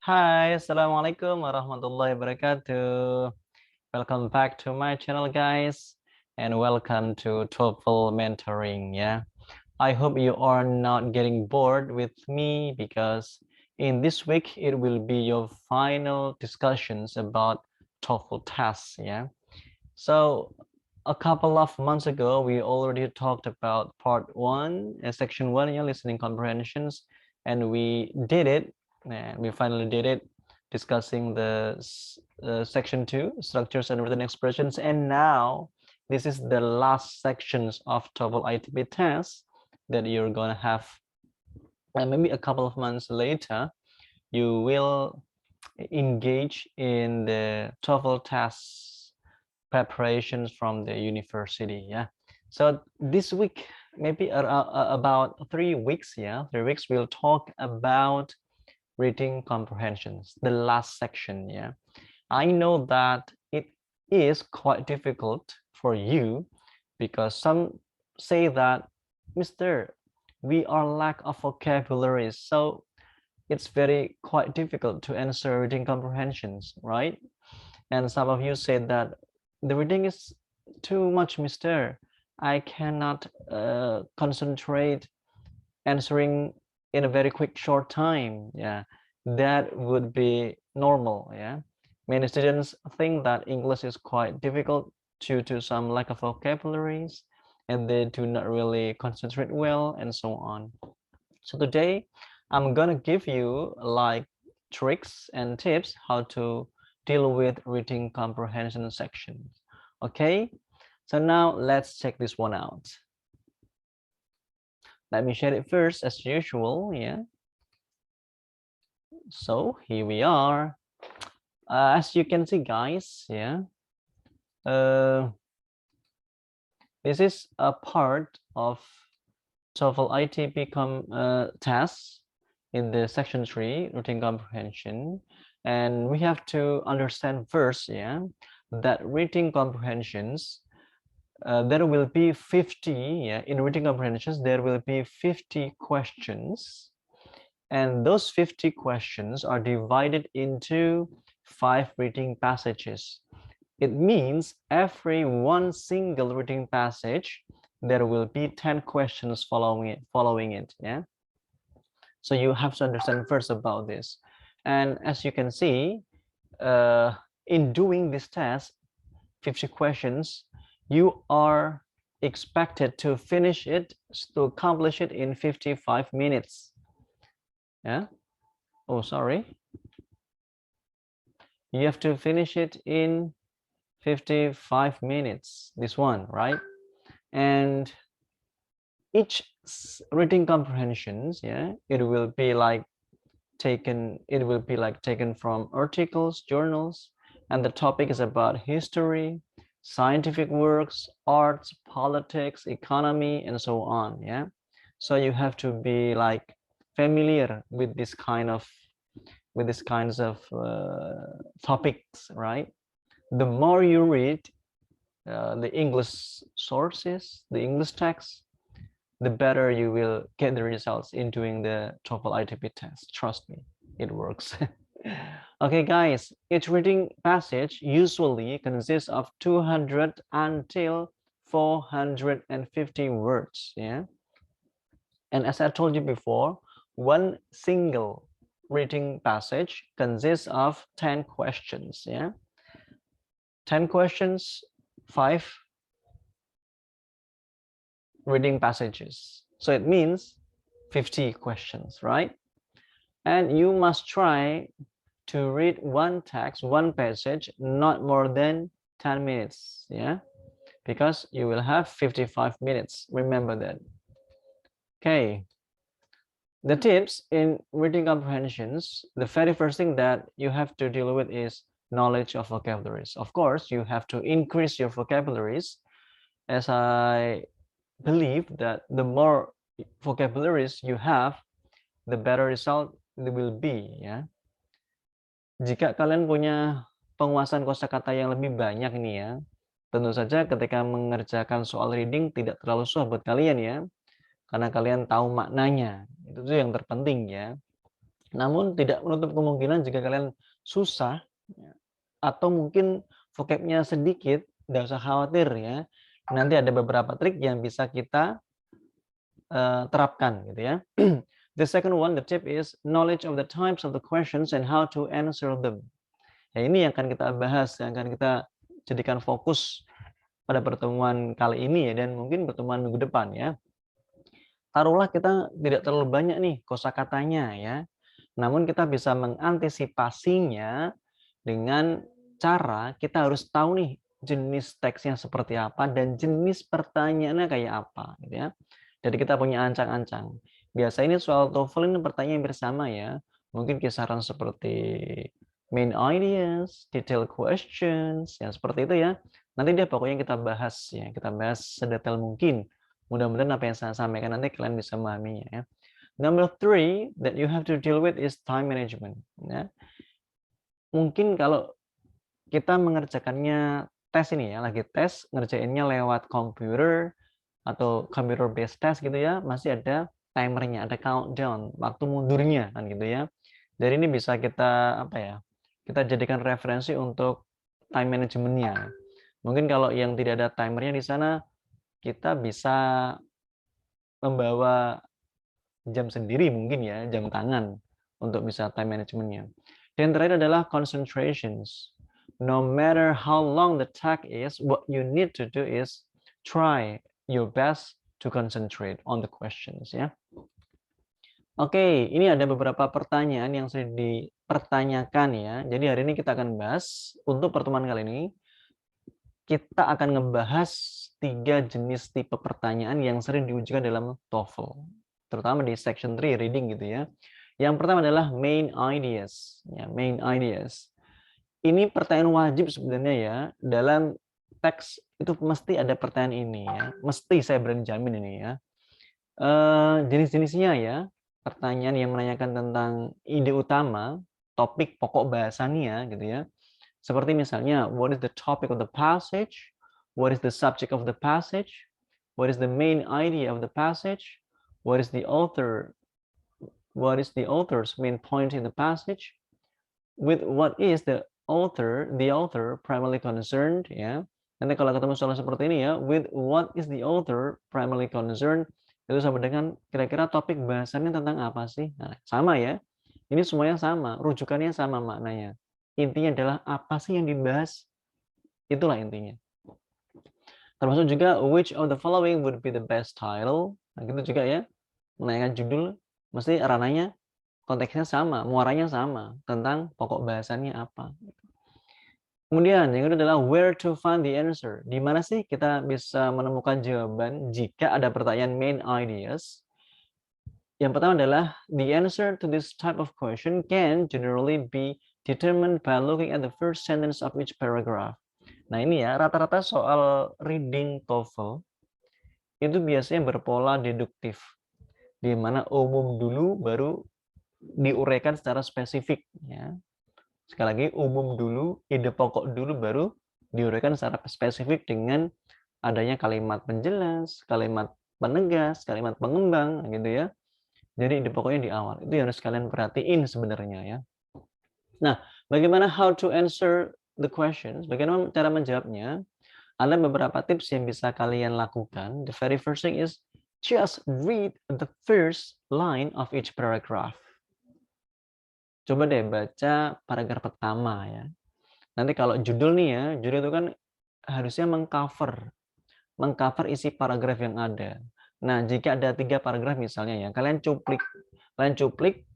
Hai, Assalamualaikum warahmatullahi wabarakatuh. Welcome back to my channel, guys, and welcome to TOEFL Mentoring. Yeah, I hope you are not getting bored with me because in this week it will be your final discussions about TOEFL tests. Yeah, so a couple of months ago we already talked about part one, section one, yeah, listening comprehensions, and we did it, and we finally did it, discussing the section two, structures and written expressions, and now this is the last sections of TOEFL ITP test that you're gonna have, and maybe a couple of months later you will engage in the TOEFL tests preparations from the university. Yeah, so this week, maybe about 3 weeks, yeah, 3 weeks, we'll talk about reading comprehensions, the last section. Yeah, I know that it is quite difficult for you because some say that, Mr., we are lack of vocabulary, so it's very quite difficult to answer reading comprehensions, right? And some of you said that the reading is too much, Mister. I cannot concentrate answering in a very quick short time. Yeah, that would be normal. Yeah, many students think that English is quite difficult due to some lack of vocabularies, and they do not really concentrate well, and so on. So today I'm gonna give you like tricks and tips how to deal with reading comprehension sections. Okay, so now let's check this one out. Let me share it first as usual. Yeah, so here we are. As you can see, guys, yeah, uh, this is a part of TOEFL ITP tasks in the section 3, reading comprehension. And we have to understand first, yeah, that reading comprehensions, there will be 50, yeah, in reading comprehensions, there will be 50 questions. And those 50 questions are divided into 5 reading passages. It means every one single reading passage, there will be 10 questions following it, yeah. So you have to understand first about this. And as you can see, in doing this test, 50 questions, you are expected to finish it, to accomplish it in 55 minutes. Yeah. Oh, sorry. You have to finish it in 55 minutes, this one, right? And each reading comprehensions, yeah, it will be like taken from articles, journals, and the topic is about history, scientific works, arts, politics, economy, and so on. Yeah, so you have to be like familiar with this kind of topics, right? The more you read the English sources, the English text, the better you will get the results in doing the TOEFL ITP test. Trust me, it works. Okay, guys, each reading passage usually consists of 200 until 450 words. Yeah, and as I told you before, one single reading passage consists of 10 questions. Yeah, 10 questions, 5 reading passages. So it means 50 questions, right? And you must try to read one text, one passage, not more than 10 minutes, yeah? Because you will have 55 minutes, remember that. Okay, the tips in reading comprehensions, the very first thing that you have to deal with is knowledge of vocabularies. Of course, you have to increase your vocabularies, as I believe that the more vocabularies you have, the better result it will be, ya. Jika kalian punya penguasaan kosakata yang lebih banyak nih ya, tentu saja ketika mengerjakan soal reading tidak terlalu susah buat kalian ya, karena kalian tahu maknanya. Itu tuh yang terpenting ya. Namun tidak menutup kemungkinan jika kalian susah atau mungkin vocabnya sedikit, nggak usah khawatir ya. Nanti ada beberapa trik yang bisa kita terapkan gitu ya. The second one, the tip is knowledge of the types of the questions and how to answer them. Ya, ini yang akan kita bahas, yang akan kita jadikan fokus pada pertemuan kali ini ya, dan mungkin pertemuan minggu depan ya. Taruhlah kita tidak terlalu banyak nih kosakatanya ya, namun kita bisa mengantisipasinya dengan cara kita harus tahu nih jenis teksnya seperti apa dan jenis pertanyaannya kayak apa gitu ya. Jadi kita punya ancang-ancang. Biasa ini soal TOEFL ini pertanyaan bersama ya. Mungkin kisaran seperti main ideas, detail questions, ya seperti itu ya. Nanti dia pokoknya kita bahas ya, kita bahas sedetail mungkin. Mudah-mudahan apa yang saya sampaikan nanti kalian bisa memahaminya ya. Number 3 that you have to deal with is time management. Ya. Mungkin kalau kita mengerjakannya tes ini ya, lagi tes ngerjainnya lewat komputer atau computer based test gitu ya, masih ada timernya, ada countdown, waktu mundurnya kan gitu ya. Dari ini bisa kita apa ya? Kita jadikan referensi untuk time managementnya. Mungkin kalau yang tidak ada timernya di sana, kita bisa membawa jam sendiri mungkin ya, jam tangan untuk bisa time managementnya. Dan terakhir adalah concentrations. No matter how long the task is, what you need to do is try your best to concentrate on the questions ya. Oke, ini ada beberapa pertanyaan yang sering dipertanyakan ya. Jadi hari ini kita akan bahas untuk pertemuan kali ini kita akan ngebahas 3 jenis tipe pertanyaan yang sering diujikan dalam TOEFL, terutama di section 3 reading gitu ya. Yang pertama adalah main ideas, ya, main ideas. Ini pertanyaan wajib sebenarnya ya, dalam teks itu mesti ada pertanyaan ini ya, mesti saya berani jamin ini ya. Jenis-jenisnya ya, pertanyaan yang menanyakan tentang ide utama, topik pokok bahasannya gitu ya. Seperti misalnya, what is the topic of the passage? What is the subject of the passage? What is the main idea of the passage? What is the author? What is the author's main point in the passage? With what is the author primarily concerned? Ya. Nanti kalau ketemu soal seperti ini ya, with what is the author primarily concerned? Itu sama dengan kira-kira topik bahasannya tentang apa sih? Nah, sama ya. Ini semuanya sama, rujukannya sama maknanya. Intinya adalah apa sih yang dibahas? Itulah intinya. Termasuk juga which of the following would be the best title? Nah, gitu juga ya. Menanyakan judul, mesti ranahnya konteksnya sama, muaranya sama tentang pokok bahasannya apa. Kemudian yang kedua adalah where to find the answer. Di mana sih kita bisa menemukan jawaban jika ada pertanyaan main ideas? Yang pertama adalah the answer to this type of question can generally be determined by looking at the first sentence of each paragraph. Nah ini ya, rata-rata soal reading TOEFL itu biasanya berpola deduktif, di mana umum dulu baru diuraikan secara spesifik. Ya. Sekali lagi, umum dulu, ide pokok dulu baru diuraikan secara spesifik dengan adanya kalimat penjelas, kalimat penegas, kalimat pengembang, gitu ya. Jadi ide pokoknya di awal. Itu yang harus kalian perhatiin sebenarnya ya. Nah, bagaimana how to answer the questions? Bagaimana cara menjawabnya? Ada beberapa tips yang bisa kalian lakukan. The very first thing is just read the first line of each paragraph. Coba deh baca paragraf pertama ya. Nanti kalau judul nih ya, judul itu kan harusnya mengcover isi paragraf yang ada. Nah, jika ada 3 paragraf misalnya ya, kalian cuplik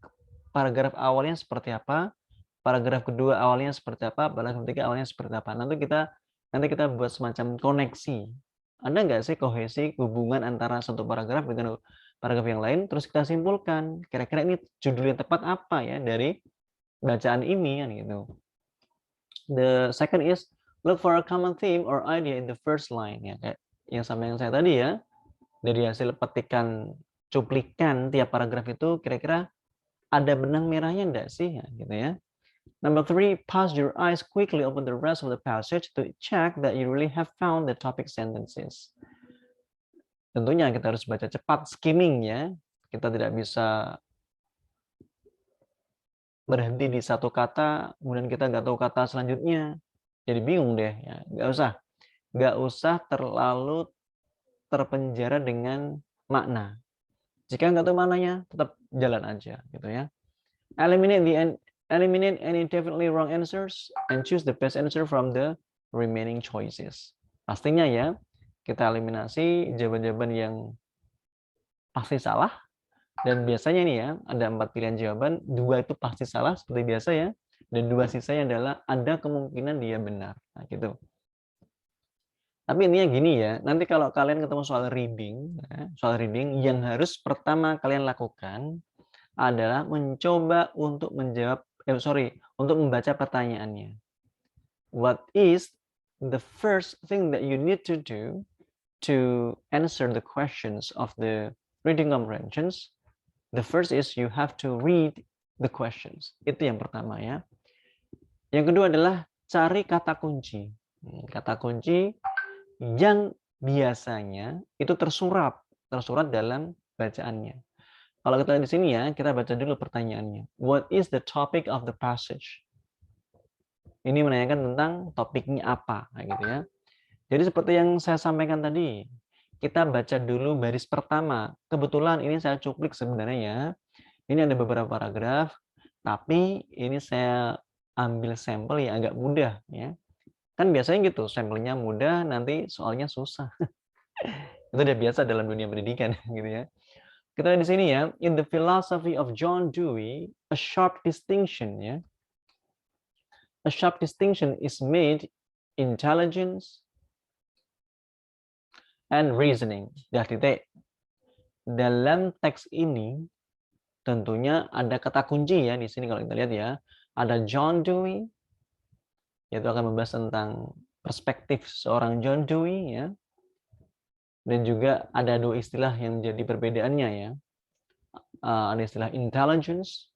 paragraf awalnya seperti apa, paragraf kedua awalnya seperti apa, paragraf ketiga awalnya seperti apa. Nanti kita buat semacam koneksi. Ada nggak sih kohesi hubungan antara satu paragraf dengan paragraf yang lain? Terus kita simpulkan, kira-kira ini judul yang tepat apa ya dari bacaan ini kan gitu. The second is look for a common theme or idea in the first line ya, kayak yang sama yang saya tadi ya. Dari hasil petikan cuplikan tiap paragraf itu kira-kira ada benang merahnya enggak sih ya, gitu ya. Number 3, pass your eyes quickly over the rest of the passage to check that you really have found the topic sentences. Tentunya kita harus baca cepat, skimming ya. Kita tidak bisa berhenti di satu kata, kemudian kita nggak tahu kata selanjutnya, jadi bingung deh. Ya, nggak usah terlalu terpenjara dengan makna. Jika nggak tahu maknanya, tetap jalan aja, gitu ya. Eliminate any definitely wrong answers and choose the best answer from the remaining choices. Pastinya ya, kita eliminasi jawaban-jawaban yang pasti salah. Dan biasanya nih ya, ada 4 pilihan jawaban, 2 itu pasti salah seperti biasa ya, dan 2 sisanya adalah ada kemungkinan dia benar. Nah, gitu. Tapi intinya gini ya, nanti kalau kalian ketemu soal reading yang harus pertama kalian lakukan adalah mencoba untuk untuk membaca pertanyaannya. What is the first thing that you need to do to answer the questions of the reading comprehensions? The first is you have to read the questions. Itu yang pertama ya. Yang kedua adalah cari kata kunci. Kata kunci yang biasanya itu tersurat dalam bacaannya. Kalau kita lihat di sini ya, kita baca dulu pertanyaannya. What is the topic of the passage? Ini menanyakan tentang topiknya apa, gitu ya. Jadi seperti yang saya sampaikan tadi, kita baca dulu baris pertama. Kebetulan ini saya cuplik sebenarnya ya. Ini ada beberapa paragraf, tapi ini saya ambil sampel yang agak mudah ya. Kan biasanya gitu, sampelnya mudah, nanti soalnya susah. Itu udah biasa dalam dunia pendidikan gitu ya. Kita di sini ya, in the philosophy of John Dewey, a sharp distinction ya. A sharp distinction is made intelligence and reasoning. Dah titik. Dalam teks ini tentunya ada kata kunci ya di sini kalau kita lihat ya. Ada John Dewey, yaitu akan membahas tentang perspektif seorang John Dewey ya. Dan juga ada 2 istilah yang menjadi perbedaannya ya. Ada istilah intelligence,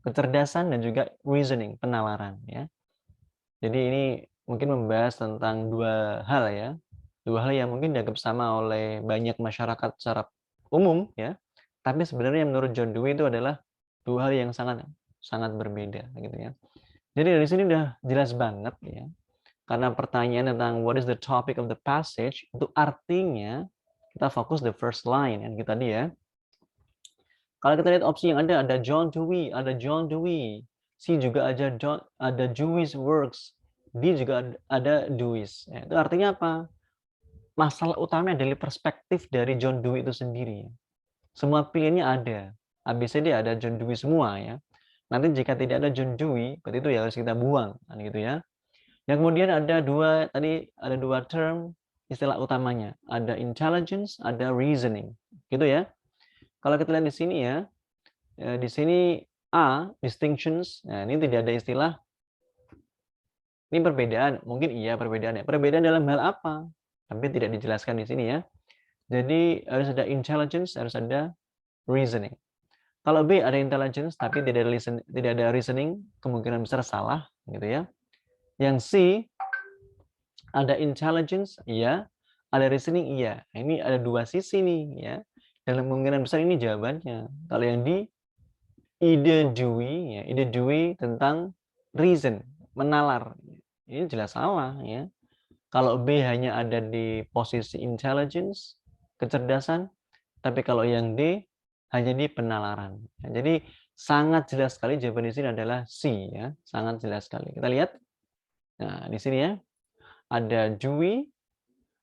kecerdasan, dan juga reasoning, penalaran ya. Jadi ini mungkin membahas tentang 2 hal ya. 2 hal yang mungkin dianggap sama oleh banyak masyarakat secara umum ya. Tapi sebenarnya menurut John Dewey itu adalah 2 hal yang sangat berbeda gitu ya. Jadi dari sini udah jelas banget ya. Karena pertanyaan tentang what is the topic of the passage itu artinya kita fokus the first line yang kita tadi ya. Kalau kita lihat opsi yang ada John Dewey, C juga ada Dewey's works, D juga ada Dewey's. Ya, itu artinya apa? Masalah utamanya adalah perspektif dari John Dewey itu sendiri. Semua pilihannya ada. ABCD ada John Dewey semua ya. Nanti jika tidak ada John Dewey, berarti itu ya harus kita buang, kan gitu ya. Yang kemudian ada 2 term istilah utamanya. Ada intelligence, ada reasoning. Gitu ya. Kalau kita lihat di sini ya, di sini A, distinctions. Nah, ini tidak ada istilah. Ini perbedaan. Mungkin iya perbedaan ya. Perbedaan dalam hal apa? Tapi tidak dijelaskan di sini ya. Jadi harus ada intelligence, harus ada reasoning. Kalau B ada intelligence tapi tidak ada reasoning, kemungkinan besar salah gitu ya. Yang C ada intelligence, iya, ada reasoning, iya. Nah, ini ada 2 sisi nih ya. Dalam kemungkinan besar ini jawabannya. Kalau yang D ide Dewey tentang reason, menalar. Ini jelas salah ya. Kalau B hanya ada di posisi intelligence, kecerdasan, tapi kalau yang D hanya di penalaran. Jadi sangat jelas sekali jawaban di sini adalah C ya, sangat jelas sekali. Kita lihat. Nah, di sini ya. Ada Dewey,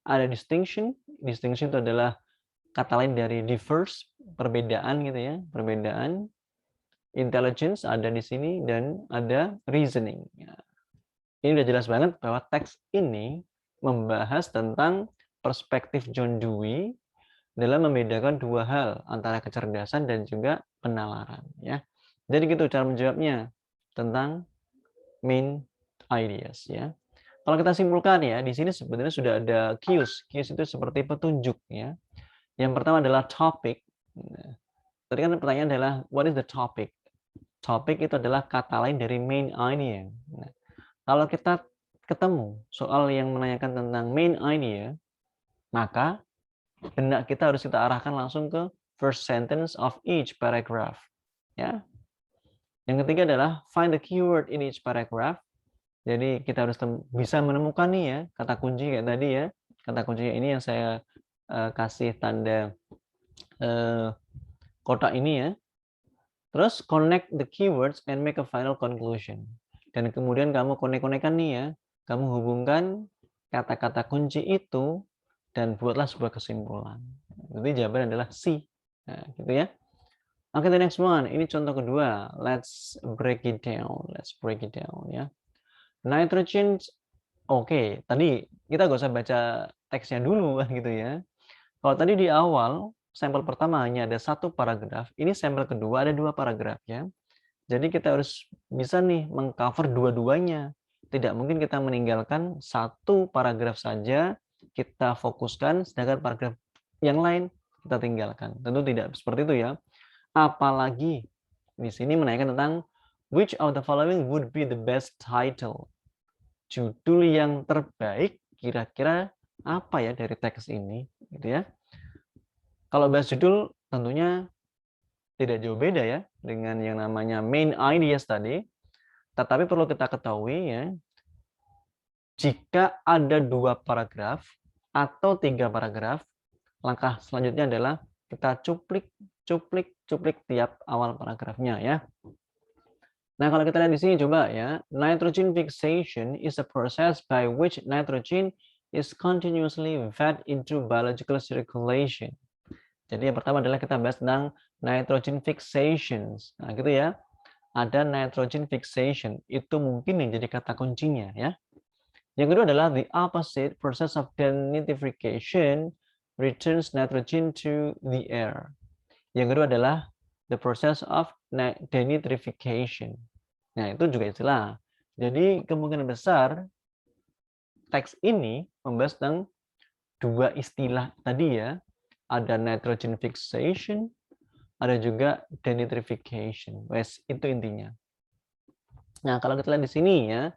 ada distinction. Distinction itu adalah kata lain dari diverse, perbedaan gitu ya, perbedaan. Intelligence ada di sini dan ada reasoning. Ini udah jelas banget bahwa teks ini membahas tentang perspektif John Dewey dalam membedakan 2 hal antara kecerdasan dan juga penalaran ya. Jadi gitu cara menjawabnya tentang main ideas ya. Kalau kita simpulkan ya, di sini sebenarnya sudah ada cues. Cues itu seperti petunjuk ya. Yang pertama adalah topic. Nah, tadi kan pertanyaan adalah what is the topic? Topik itu adalah kata lain dari main idea. Nah, kalau kita ketemu soal yang menanyakan tentang main idea, maka benak kita harus kita arahkan langsung ke first sentence of each paragraph. Ya. Yang ketiga adalah find the keyword in each paragraph. Jadi kita harus bisa menemukan nih ya kata kunci kayak tadi ya. Kata kuncinya ini yang saya kasih tanda kotak ini ya. Terus connect the keywords and make a final conclusion. Dan kemudian kamu connect-connectkan nih ya. Kamu hubungkan kata-kata kunci itu dan buatlah sebuah kesimpulan. Jadi jawaban adalah C. Nah, gitu ya. Oke, the next one. Ini contoh kedua. Let's break it down. Let's break it down ya. Nitrogen. Oke, tadi kita gak usah baca teksnya dulu kan gitu ya. Kalau tadi di awal sampel pertama hanya ada satu paragraf, ini sampel kedua ada 2 paragraf ya. Jadi kita harus bisa nih mengcover dua-duanya. Tidak mungkin kita meninggalkan satu paragraf saja, kita fokuskan, sedangkan paragraf yang lain kita tinggalkan. Tentu tidak seperti itu ya. Apalagi di sini menanyakan tentang which of the following would be the best title. Judul yang terbaik kira-kira apa ya dari teks ini, gitu ya. Kalau bahas judul tentunya tidak jauh beda ya dengan yang namanya main ideas tadi. Tetapi perlu kita ketahui ya, jika ada 2 paragraf atau 3 paragraf, langkah selanjutnya adalah kita cuplik tiap awal paragrafnya ya. Nah, kalau kita lihat di sini coba ya, nitrogen fixation is a process by which nitrogen is continuously fed into biological circulation. Jadi yang pertama adalah kita bahas tentang nitrogen fixations. Nah, gitu ya. Ada nitrogen fixation. Itu mungkin yang jadi kata kuncinya ya. Yang kedua adalah the opposite process of denitrification returns nitrogen to the air. Yang kedua adalah the process of denitrification. Nah, itu juga istilah. Jadi kemungkinan besar teks ini membahas tentang 2 istilah tadi ya. Ada nitrogen fixation, ada juga denitrification. Wes, itu intinya. Nah, kalau kita lihat di sini ya,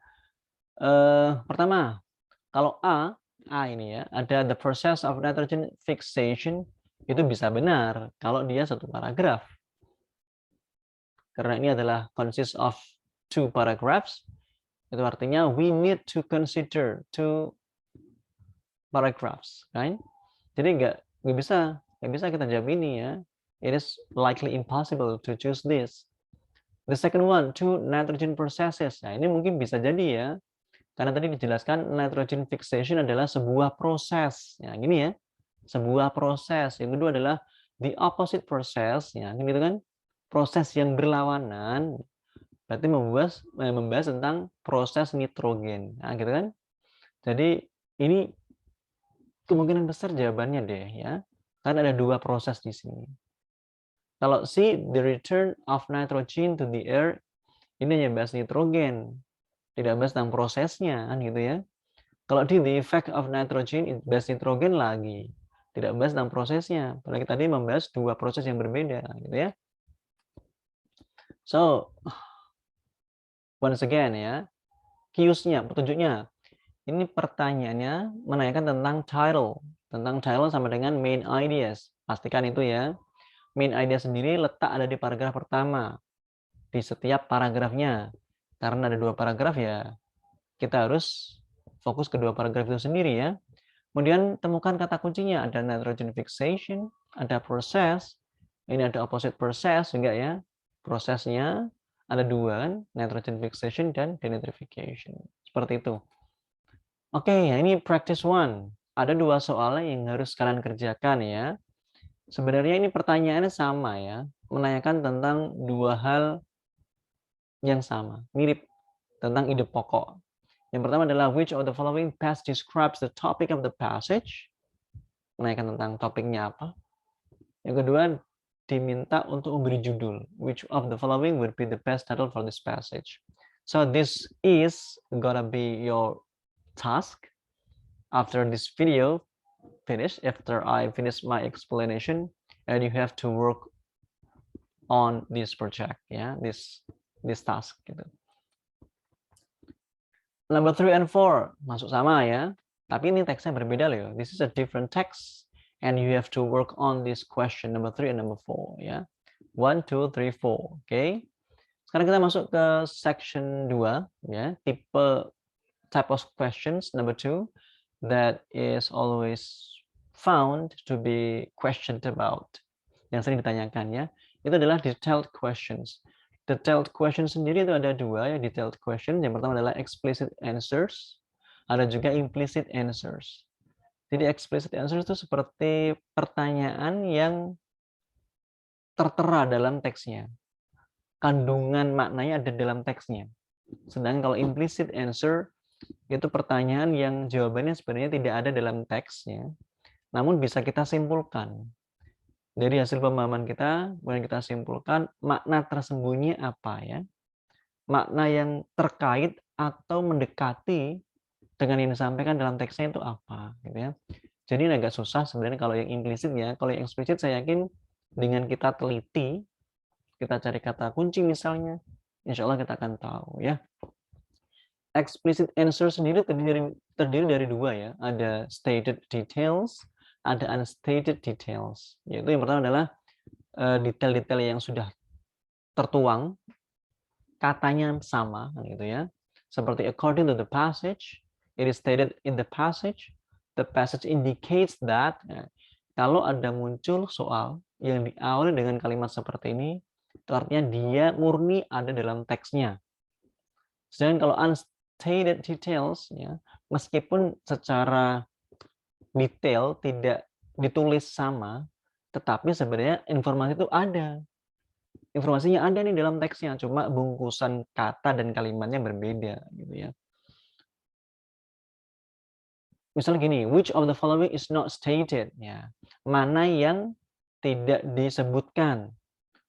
pertama, kalau A ini ya, ada the process of nitrogen fixation, itu bisa benar kalau dia satu paragraf. Karena ini adalah consist of 2 paragraphs, itu artinya we need to consider 2 paragraphs, kan? Jadi nggak bisa kita jawab ini ya. It is likely impossible to choose this. The second one, 2 nitrogen processes. Nah, ini mungkin bisa jadi ya. Karena tadi dijelaskan nitrogen fixation adalah sebuah proses. Ya, gini ya. Sebuah proses. Yang kedua adalah the opposite process, ya, gitu kan? Proses yang berlawanan. Berarti membahas tentang proses nitrogen. Nah, gitu kan? Jadi ini kemungkinan besar jawabannya deh ya. Karena ada 2 proses di sini. Kalau C, the return of nitrogen to the air, ini hanya bahas nitrogen. Tidak bahas tentang prosesnya, kan gitu ya. Kalau D, the effect of nitrogen, bahas nitrogen lagi. Tidak bahas tentang prosesnya. Apalagi tadi membahas 2 proses yang berbeda, gitu ya. So, once again ya, cues-nya, petunjuknya. Ini pertanyaannya menanyakan tentang title sama dengan main ideas. Pastikan itu ya. Main idea sendiri letak ada di paragraf pertama. Di setiap paragrafnya. Karena ada 2 paragraf ya, kita harus fokus ke 2 paragraf itu sendiri ya. Kemudian temukan kata kuncinya. Ada nitrogen fixation, ada proses. Ini ada opposite process juga ya. Prosesnya ada 2 kan, nitrogen fixation dan denitrification. Seperti itu. Oke, ini practice 1. Ada 2 soal yang harus kalian kerjakan ya. Sebenarnya ini pertanyaannya sama ya. Menanyakan tentang 2 hal yang sama, mirip tentang ide pokok. Yang pertama adalah which of the following passage describes the topic of the passage? Menanyakan tentang topiknya apa. Yang kedua, diminta untuk memberi judul. Which of the following would be the best title for this passage? So this is gonna be your task after this video finish, after I finish my explanation, and you have to work on this project, ya, this task gitu. Number 3 and 4 masuk sama ya, tapi ini teksnya berbeda loh. This is a different text, and you have to work on this question number 3 and number 4 ya. 1, 2, 3, 4, okay. Sekarang kita masuk ke section 2 ya, type of questions number 2 that is always found to be questioned about. Yang sering ditanyakan ya, itu adalah detailed questions. Detailed question sendiri itu ada dua ya, detailed question. Yang pertama adalah explicit answers, ada juga implicit answers. Jadi explicit answers itu seperti pertanyaan yang tertera dalam teksnya. Kandungan maknanya ada dalam teksnya. Sedangkan kalau implicit answer itu pertanyaan yang jawabannya sebenarnya tidak ada dalam teksnya, namun bisa kita simpulkan. Dari hasil pemahaman kita, kemudian kita simpulkan makna tersembunyi apa ya. Makna yang terkait atau mendekati dengan yang disampaikan dalam teksnya itu apa gitu ya. Jadi ini agak susah sebenarnya kalau yang implisit ya. Kalau yang eksplisit saya yakin dengan kita teliti, kita cari kata kunci misalnya, insya Allah kita akan tahu ya. Explicit answer sendiri terdiri dari dua ya. Ada stated details, ada unstated details. Yaitu yang pertama adalah detail-detail yang sudah tertuang, katanya sama gitu ya. Seperti according to the passage, it is stated in the passage indicates that. Nah, kalau ada muncul soal yang diawali dengan kalimat seperti ini, itu artinya dia murni ada dalam teksnya. Sedangkan kalau unstated details, ya, meskipun secara detail tidak ditulis sama, tetapi sebenarnya informasi itu ada. Informasinya ada nih dalam teksnya, cuma bungkusan kata dan kalimatnya berbeda, gitu ya. Misalnya gini, which of the following is not stated? Ya, mana yang tidak disebutkan?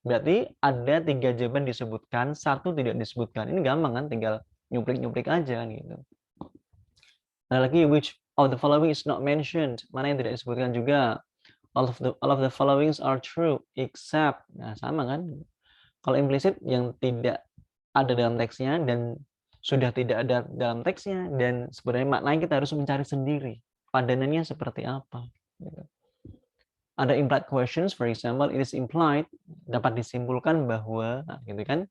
Berarti ada 3 jawaban disebutkan, 1 tidak disebutkan. Ini gampang kan, tinggal nyuplik-nyuplik aja gitu. Ada lagi, which of the following is not mentioned? Mana yang tidak disebutkan juga? All of the followings are true except. Nah, sama kan? Kalau implisit yang tidak ada dalam teksnya dan sudah tidak ada dalam teksnya dan sebenarnya maknanya kita harus mencari sendiri. Padanannya seperti apa? Gitu. Ada implied questions, for example, it is implied, dapat disimpulkan bahwa, nah, gitu kan?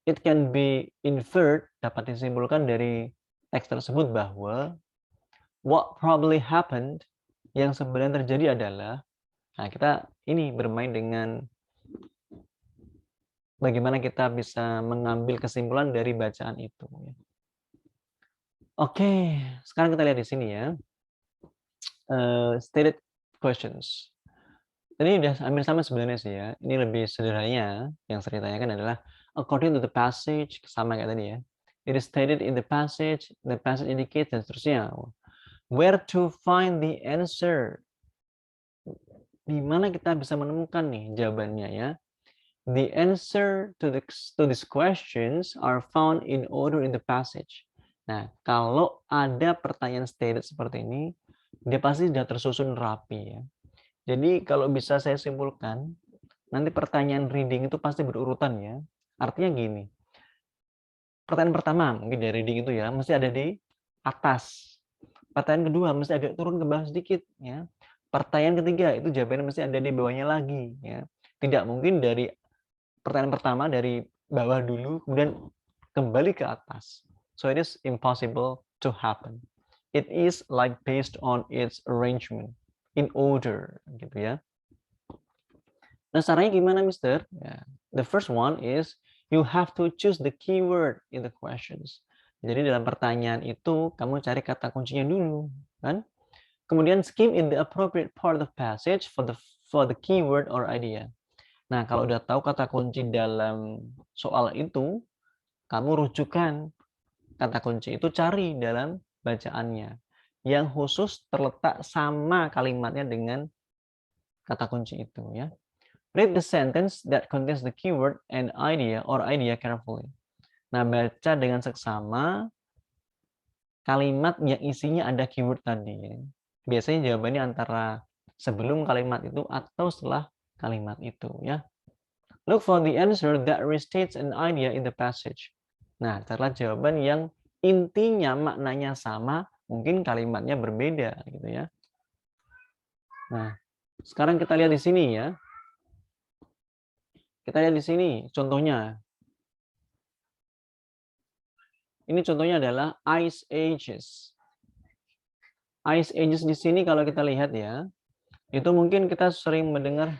It can be inferred, dapat disimpulkan dari teks tersebut bahwa what probably happened, yang sebenarnya terjadi adalah, nah kita ini bermain dengan bagaimana kita bisa mengambil kesimpulan dari bacaan itu. Oke, sekarang kita lihat di sini ya. Stated questions. Ini udah hampir sama sebenarnya sih ya. Ini lebih sederhananya yang sering ditanyakan adalah according to the passage, sama kayak tadi ya. It is stated in the passage indicates, dan seterusnya. Where to find the answer? Di mana kita bisa menemukan nih jawabannya ya? The answer to these questions are found in order in the passage. Nah, kalau ada pertanyaan stated seperti ini, dia pasti sudah tersusun rapi ya. Jadi kalau bisa saya simpulkan, nanti pertanyaan reading itu pasti berurutan ya. Artinya gini, pertanyaan pertama mungkin dari reading itu ya, mesti ada di atas. Pertanyaan kedua mesti agak turun ke bawah sedikit ya. Pertanyaan ketiga itu jawabannya mesti ada di bawahnya lagi ya. Tidak mungkin dari pertanyaan pertama dari bawah dulu kemudian kembali ke atas. So it is impossible to happen. It is like based on its arrangement in order gitu ya. Nah, caranya gimana, Mister? Yeah. The first one is you have to choose the keyword in the questions. Jadi dalam pertanyaan itu kamu cari kata kuncinya dulu, kan? Kemudian skim in the appropriate part of the passage for the keyword or idea. Nah, kalau udah tahu kata kunci dalam soal itu, kamu rujukan kata kunci itu, cari dalam bacaannya. Yang khusus terletak sama kalimatnya dengan kata kunci itu ya. Read the sentence that contains the keyword and idea or idea carefully. Nah, baca dengan seksama kalimat yang isinya ada keyword tadi ya. Biasanya jawabannya antara sebelum kalimat itu atau setelah kalimat itu ya. Look for the answer that restates an idea in the passage. Nah, carilah jawaban yang intinya maknanya sama, mungkin kalimatnya berbeda gitu ya. Nah, sekarang kita lihat di sini ya. Kita lihat di sini contohnya. Ini contohnya adalah Ice Ages. Ice Ages di sini kalau kita lihat ya, itu mungkin kita sering mendengar.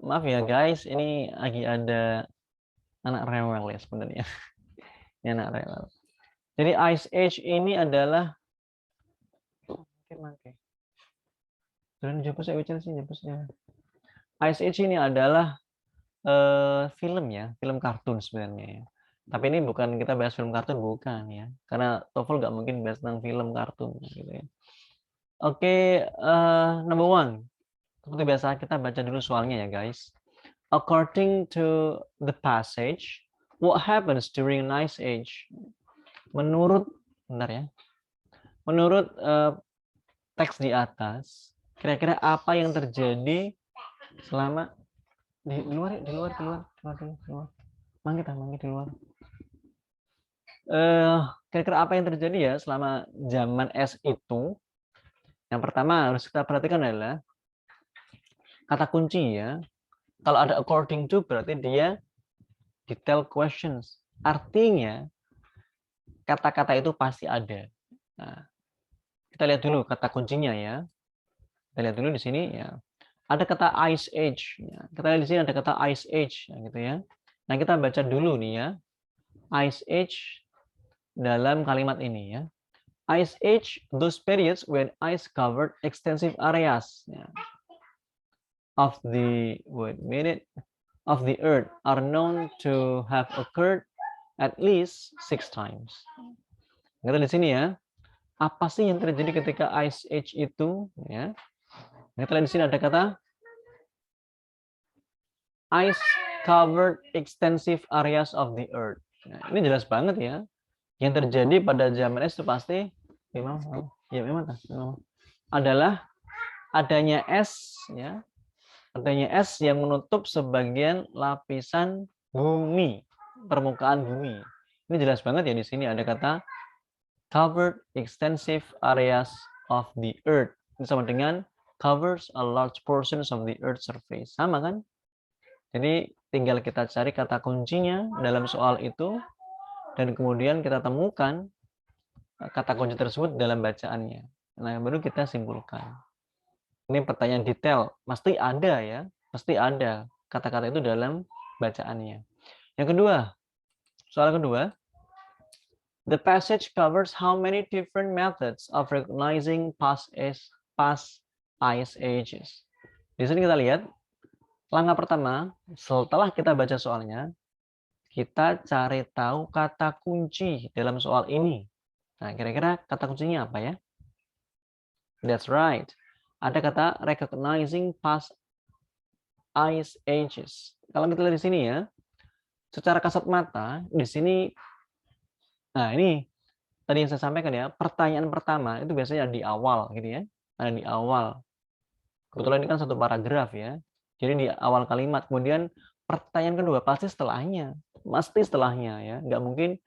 Maaf ya guys, ini lagi ada anak rewel ya sebenarnya. Ini anak rewel. Jadi Ice Age ini adalah Ice Age ini adalah film ya, film kartun sebenarnya ya. Tapi ini bukan kita bahas film kartun, bukan ya. Karena TOEFL nggak mungkin bahas tentang film kartun gitu ya. Oke, number one. Seperti biasa kita baca dulu soalnya ya guys. According to the passage, what happens during an ice age? Menurut, bentar ya. Menurut teks di atas, kira-kira apa yang terjadi selama di luar. Mangga di luar. Kira-kira apa yang terjadi ya selama zaman es itu? Yang pertama harus kita perhatikan adalah kata kunci ya. Kalau ada according to berarti dia detail questions. Artinya kata-kata itu pasti ada. Nah, kita lihat dulu kata kuncinya ya. Kita lihat dulu di sini ya. Ada kata ice age. Ya. Kita lihat di sini ada kata ice age gitu ya. Nah, kita baca dulu nih ya. Ice age dalam kalimat ini ya. Ice age, those periods when ice covered extensive areas of the of the earth are known to have occurred at least 6 times. Kita di sini ya. Apa sih yang terjadi ketika ice age itu ya? Kita lihat di sini ada kata ice covered extensive areas of the earth. Nah, ini jelas banget ya. Yang terjadi pada zaman es itu pasti memang adalah adanya es ya. Adanya es yang menutup sebagian lapisan bumi, permukaan bumi. Ini jelas banget ya di sini ada kata covered extensive areas of the earth. Ini sama dengan covers a large portions of the earth surface. Sama kan? Jadi tinggal kita cari kata kuncinya dalam soal itu dan kemudian kita temukan kata kunci tersebut dalam bacaannya. Nah, baru kita simpulkan. Ini pertanyaan detail, pasti ada ya, pasti ada kata-kata itu dalam bacaannya. Yang kedua, soal kedua, the passage covers how many different methods of recognizing past ice ages. Di sini kita lihat, langkah pertama, setelah kita baca soalnya, kita cari tahu kata kunci dalam soal ini. Nah, kira-kira kata kuncinya apa ya? That's right. Ada kata recognizing past ice ages. Kalau kita lihat di sini ya, secara kasat mata, di sini, nah ini tadi yang saya sampaikan ya, pertanyaan pertama itu biasanya di awal gitu ya, ada di awal. Kebetulan ini kan satu paragraf ya, jadi di awal kalimat. Kemudian pertanyaan kedua pasti setelahnya ya, nggak mungkin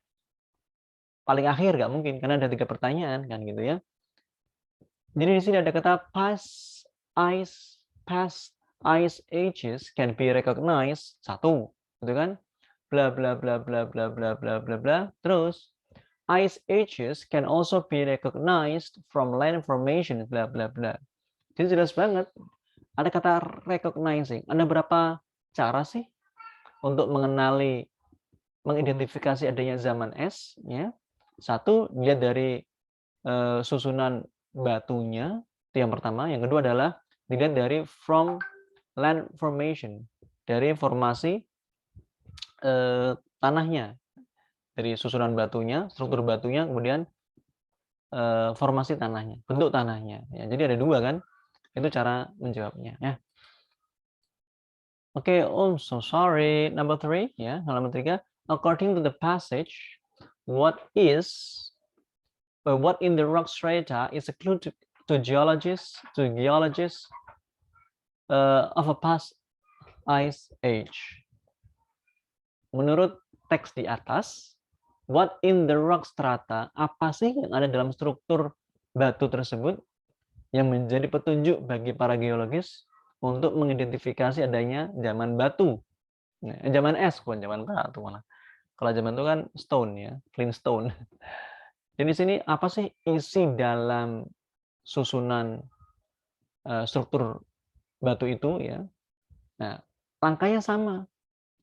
paling akhir, nggak mungkin karena ada 3 pertanyaan kan gitu ya. Jadi di sini ada kata past ice ages can be recognized, satu gitu kan, bla bla bla bla bla bla bla bla bla. Terus ice ages can also be recognized from land formation, bla bla bla. Jadi jelas banget ada kata recognizing. Ada berapa cara sih untuk mengidentifikasi adanya zaman es ya? Satu, dilihat dari susunan batunya, itu yang pertama. Yang kedua adalah dilihat dari from land formation, dari formasi tanahnya, dari susunan batunya, struktur batunya, kemudian formasi tanahnya, bentuk tanahnya. Ya, jadi ada 2 kan, itu cara menjawabnya. Ya. Oke, so sorry. Number 3 ya, halaman 3. According to the passage, what in the rock strata is a clue to geologists of a past ice age. Menurut teks di atas, what in the rock strata, apa sih yang ada dalam struktur batu tersebut yang menjadi petunjuk bagi para geologis untuk mengidentifikasi adanya zaman batu Nah, zaman es bukan zaman batu malah. Kalau zaman itu kan stone ya, Flintstone. Jadi sini apa sih isi dalam susunan struktur batu itu ya? Nah, langkahnya sama.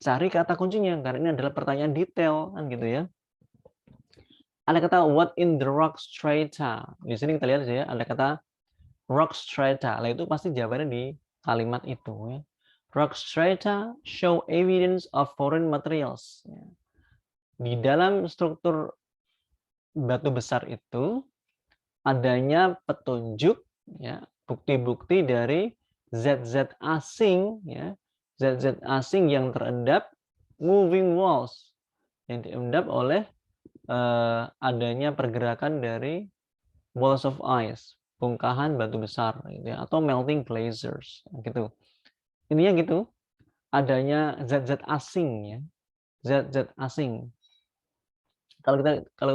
Cari kata kuncinya karena ini adalah pertanyaan detail kan gitu ya. Ada kata what in the rock strata. Di sini kita lihat ya, ada kata rock strata. Lah itu pasti jawabannya di kalimat itu ya. Rock strata show evidence of foreign materials. Di dalam struktur batu besar itu adanya petunjuk ya, bukti-bukti dari zat-zat asing ya, zat-zat asing yang terendap, moving walls yang diendap oleh adanya pergerakan dari walls of ice, bongkahan batu besar gitu ya, atau melting glaciers gitu. Intinya gitu, adanya zat-zat asing ya, zat-zat asing. Kalau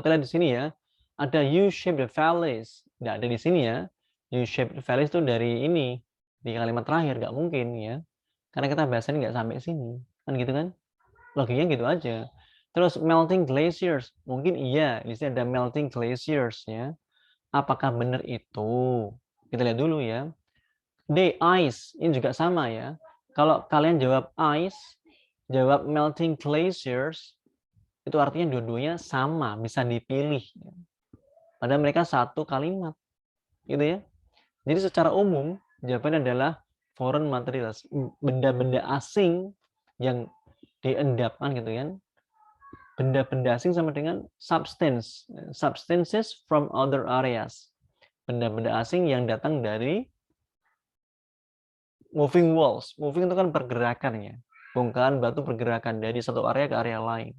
kita lihat di sini ya, ada U-shaped valleys. Nggak ada di sini ya. U-shaped valleys itu dari ini, di kalimat terakhir, nggak mungkin ya. Karena kita bahasannya nggak sampai sini. Kan gitu kan? Logiknya gitu aja. Terus melting glaciers. Mungkin iya, di sini ada melting glaciers ya. Apakah benar itu? Kita lihat dulu ya. D, ice. Ini juga sama ya. Kalau kalian jawab ice, jawab melting glaciers, itu artinya dua-duanya sama, bisa dipilih. Padahal mereka satu kalimat, gitu ya. Jadi secara umum jawabannya adalah foreign materials, benda-benda asing yang diendapkan gitu kan. Benda-benda asing sama dengan substance, substances from other areas. Benda-benda asing yang datang dari moving walls. Moving itu kan pergerakan ya. Bongkahan batu pergerakan dari satu area ke area lain.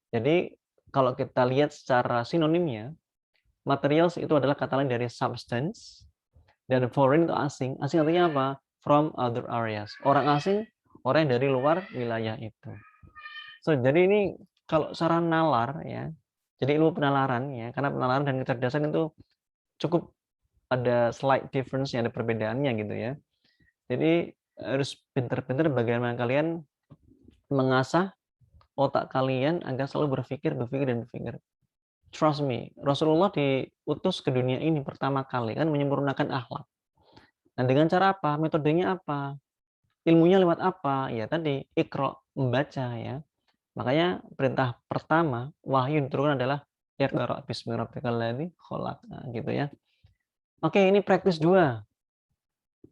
Jadi kalau kita lihat secara sinonimnya, materials itu adalah kata lain dari substance, dan foreign itu asing. Asing artinya apa? From other areas. Orang asing, orang yang dari luar wilayah itu. So, jadi ini kalau secara nalar ya, jadi ilmu penalaran ya, karena penalaran dan kecerdasan itu cukup ada slight difference, ada perbedaannya gitu ya. Jadi harus pinter-pinter bagaimana kalian mengasah otak kalian agar selalu berpikir dan berpikir. Trust me, Rasulullah diutus ke dunia ini pertama kali kan menyempurnakan akhlak. Nah, dengan cara apa? Metodenya apa? Ilmunya lewat apa? Ya tadi, Iqra, membaca ya. Makanya perintah pertama wahyu yang diturunkan adalah Iqra bismi rabbikal ladzi khalaq. Nah, gitu ya. Oke, ini praktis 2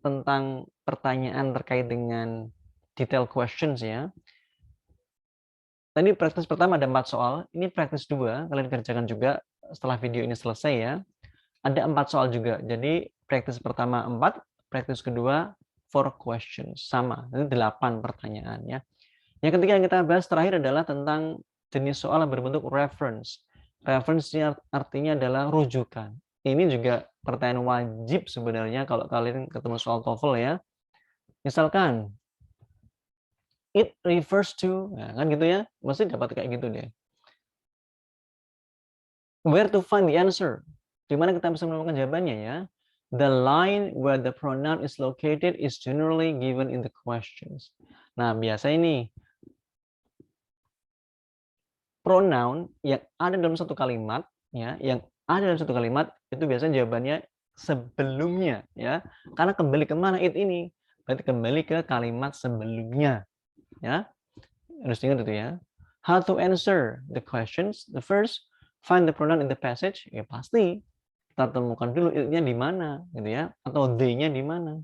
tentang pertanyaan terkait dengan detail questions ya. Tadi praktis pertama ada 4 soal, ini praktis 2, kalian kerjakan juga setelah video ini selesai ya. Ada 4 soal juga. Jadi praktis pertama 4, praktis kedua 4 questions. Sama, ini 8 pertanyaan ya. Yang ketiga yang kita bahas terakhir adalah tentang jenis soal yang berbentuk reference. Reference artinya adalah rujukan. Ini juga pertanyaan wajib sebenarnya kalau kalian ketemu soal TOEFL ya. Misalkan it refers to, nah kan gitu ya, mesti dapat kayak gitu deh. Where to find the answer? Di mana kita bisa menemukan jawabannya ya? The line where the pronoun is located is generally given in the questions. Nah, biasa ini pronoun yang ada dalam satu kalimat ya, yang ada dalam satu kalimat itu biasanya jawabannya sebelumnya ya. Karena kembali kemana it ini? Berarti kembali ke kalimat sebelumnya ya. Harus ingat itu ya. How to answer the questions? The first, find the pronoun in the passage. Ya pasti kita temukan dulu it-nya di mana gitu ya, atau they-nya di mana.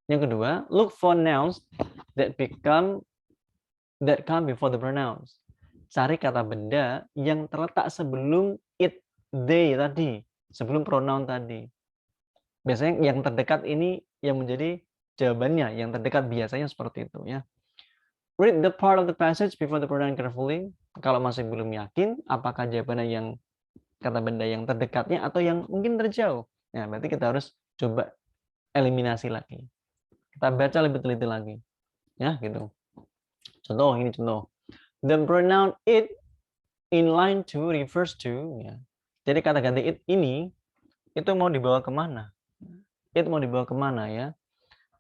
Yang kedua, look for nouns that come before the pronouns. Cari kata benda yang terletak sebelum it, they tadi, sebelum pronoun tadi. Biasanya yang terdekat ini yang menjadi jawabannya, yang terdekat biasanya seperti itu ya. Read the part of the passage before the pronoun carefully. Kalau masih belum yakin apakah jawabannya yang kata benda yang terdekatnya atau yang mungkin terjauh. Nah, berarti kita harus coba eliminasi lagi. Kita baca lebih teliti lagi. Ya, gitu. Contoh, ini contoh. The pronoun it in line 2 refers to, ya. Jadi kata ganti it ini itu mau dibawa kemana? It mau dibawa kemana ya?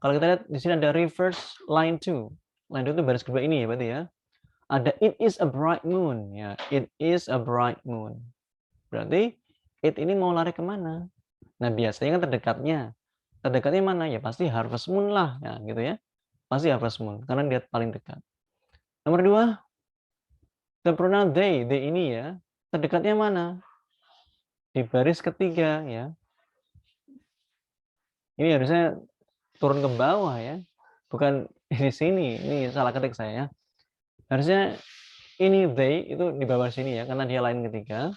Kalau kita lihat di sini ada reverse line 2. Line 2 itu baris kedua ini ya berarti ya. Ada it is a bright moon ya. It is a bright moon. Berarti it ini mau lari kemana? Nah biasanya kan terdekatnya. Terdekatnya mana? Ya pasti harvest moon lah ya gitu ya. Pasti harvest moon karena dia paling dekat. Nomor 2, the pronoun they. They ini ya. Terdekatnya mana? Di baris ketiga ya. Ini harusnya turun ke bawah ya. Bukan di sini. Ini salah ketik saya. Harusnya ini they itu di bawah sini ya karena dia line ketiga.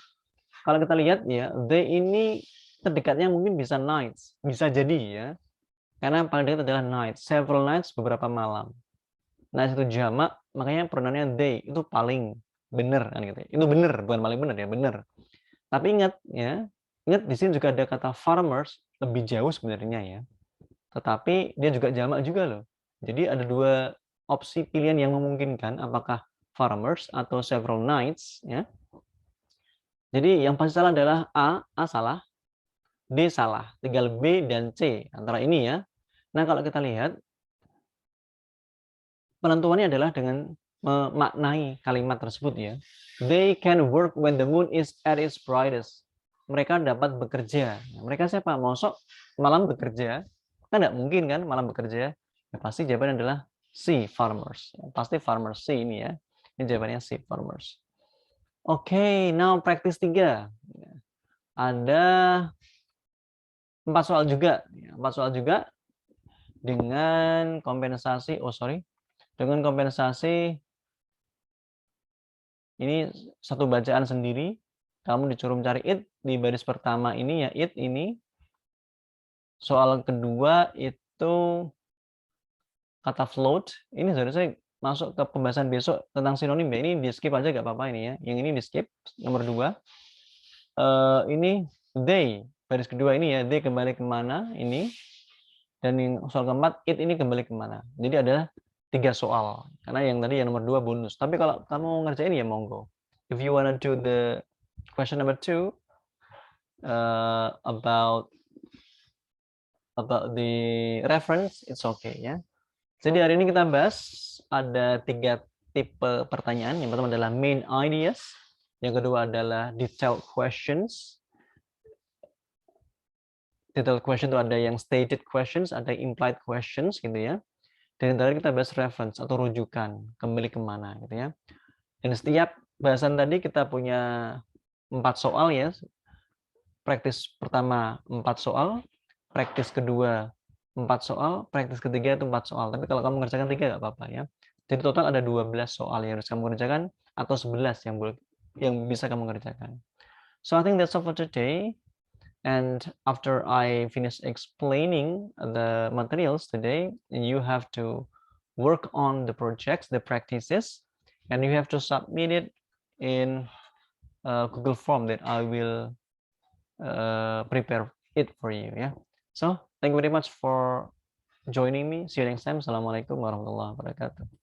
Kalau kita lihat ya, they ini terdekatnya mungkin bisa nights, bisa jadi ya. Karena paling dekat adalah nights, several nights, beberapa malam. Nights itu jamak, makanya pronounnya they itu paling benar kan gitu. Itu benar, bukan paling benar ya, benar. Tapi ingat ya, ingat di sini juga ada kata farmers, lebih jauh sebenarnya ya. Tetapi dia juga jamak juga loh. Jadi ada dua opsi pilihan yang memungkinkan, apakah farmers atau several nights ya. Jadi yang pasti salah adalah A salah, D salah, tinggal B dan C antara ini ya. Nah kalau kita lihat penentuannya adalah dengan memaknai kalimat tersebut ya. They can work when the moon is at its brightest. Mereka dapat bekerja. Mereka siapa? Mosok malam bekerja? Kan nggak mungkin kan malam bekerja. Ya, pasti jawabannya adalah C, farmers. Pasti farmers C ini ya. Ini jawabannya C, farmers. Oke, now practice 3. Ada 4 soal juga. 4 soal juga dengan kompensasi, dengan kompensasi ini satu bacaan sendiri. Kamu disuruh mencari it di baris pertama ini ya, it ini. Soal kedua itu kata float. Ini seharusnya masuk ke pembahasan besok tentang sinonim ya. Ini di skip aja gak apa-apa ini ya. Yang ini di skip. Nomor 2. Ini they. Baris kedua ini ya, they kembali kemana ini. Dan yang soal keempat, it ini kembali kemana. Jadi ada 3 soal. Karena yang tadi yang nomor 2 bonus. Tapi kalau kamu ngerjain ya monggo. If you wanna do the question number 2 about the reference, it's okay ya. Jadi hari ini kita bahas ada 3 tipe pertanyaan. Yang pertama adalah main ideas. Yang kedua adalah detailed questions. Detailed question itu ada yang stated questions, ada implied questions gitu ya. Dan yang terakhir kita bahas reference atau rujukan, kembali kemana gitu ya. Dan setiap bahasan tadi kita punya 4 soal ya. Praktis pertama 4 soal, praktis kedua 4 soal, praktis ketiga itu 4 soal. Tapi kalau kamu mengerjakan 3 nggak apa-apa ya. Jadi total ada 12 soal yang harus kamu kerjakan atau 11 yang bisa kamu kerjakan. So I think that's all for today. And after I finish explaining the materials today, you have to work on the projects, the practices, and you have to submit it in Google Form that I will prepare it for you. Yeah. So thank you very much for joining me. See you next time. Assalamualaikum warahmatullahi wabarakatuh.